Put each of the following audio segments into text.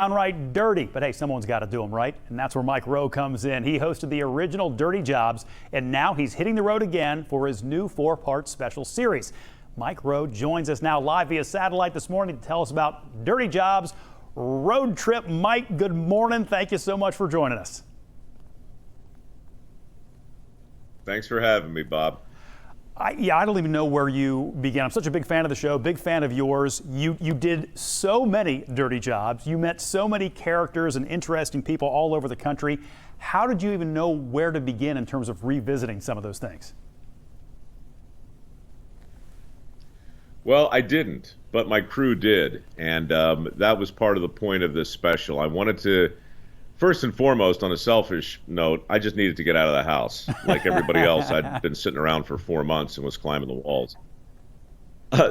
Downright dirty, but hey, someone's got to do them, right? And that's where Mike Rowe comes in. He hosted the original Dirty Jobs, and now he's hitting the road again for his new 4-part special series. Mike Rowe joins us now live via satellite this morning to tell us about Dirty Jobs, Road Trip. Mike, good morning. Thank you so much for joining us. Thanks for having me, Bob. I don't even know where you began. I'm such a big fan of the show, big fan of yours. You did so many dirty jobs. You met so many characters and interesting people all over the country. How did you even know where to begin in terms of revisiting some of those things? Well, I didn't, but my crew did. And that was part of the point of this special. I wanted to, first and foremost, on a selfish note, I just needed to get out of the house. Like everybody else, I'd been sitting around for 4 months and was climbing the walls.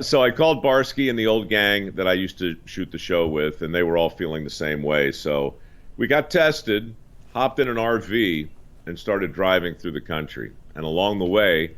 So I called Barsky and the old gang that I used to shoot the show with, and they were all feeling the same way. So we got tested, hopped in an RV, and started driving through the country. And along the way,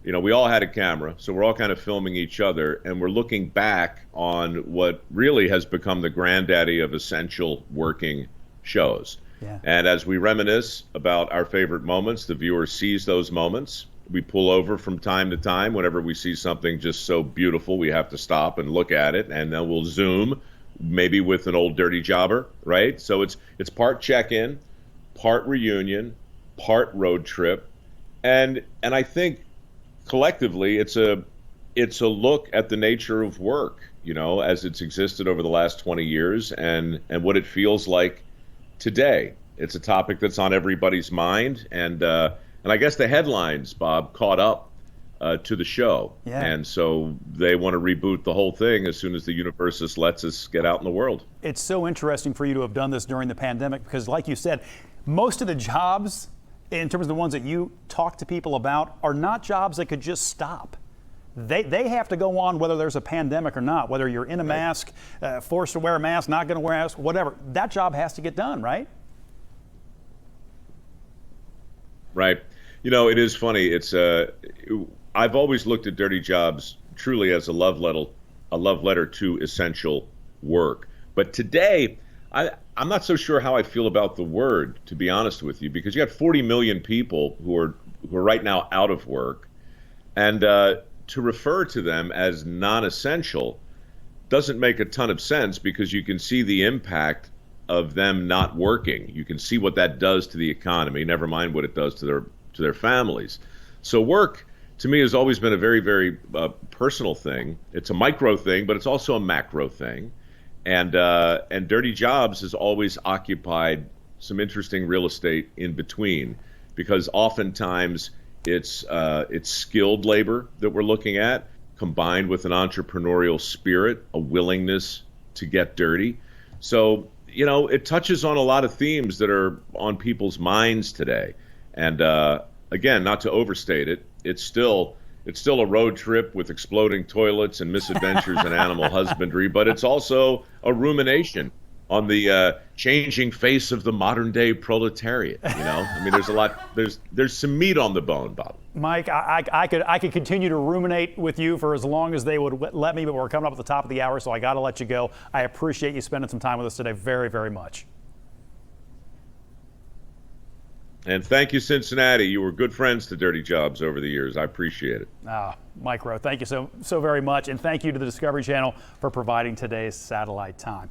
you know, we all had a camera, so we're all kind of filming each other, and we're looking back on what really has become the granddaddy of essential working shows. Yeah. And as we reminisce about our favorite moments, the viewer sees those moments. We pull over from time to time whenever we see something just so beautiful we have to stop and look at it, and then we'll zoom, maybe with an old dirty jobber, right? So it's part check-in, part reunion, part road trip, and I think collectively it's a look at the nature of work, you know, as it's existed over the last 20 years and what it feels like today. It's a topic that's on everybody's mind, and I guess the headlines, Bob, caught up to the show. Yeah. And so they want to reboot the whole thing as soon as the universe lets us get out in the world. It's so interesting for you to have done this during the pandemic because, like you said, most of the jobs, in terms of the ones that you talk to people about, are not jobs that could just stop. They have to go on whether there's a pandemic or not, whether you're in a mask, forced to wear a mask, not going to wear a mask, whatever. That job has to get done, right? Right. You know, it is funny. I've always looked at Dirty Jobs truly as a love letter to essential work. But today, I'm not so sure how I feel about the word, to be honest with you, because you got 40 million people who are right now out of work, and to refer to them as non-essential doesn't make a ton of sense because you can see the impact of them not working. You can see what that does to the economy, never mind what it does to their families. So work, to me, has always been a very, very personal thing. It's a micro thing, but it's also a macro thing. And Dirty Jobs has always occupied some interesting real estate in between, because oftentimes it's skilled labor that we're looking at, combined with an entrepreneurial spirit, a willingness to get dirty. So, you know, it touches on a lot of themes that are on people's minds today. And again, not to overstate it, it's still a road trip with exploding toilets and misadventures in animal husbandry, but it's also a rumination on the changing face of the modern day proletariat. You know, I mean, there's a lot. There's some meat on the bone, Bob. Mike, I could continue to ruminate with you for as long as they would let me, but we're coming up at the top of the hour, so I got to let you go. I appreciate you spending some time with us today very, very much. And thank you, Cincinnati. You were good friends to Dirty Jobs over the years. I appreciate it. Mike Rowe, thank you so very much, and thank you to the Discovery Channel for providing today's satellite time.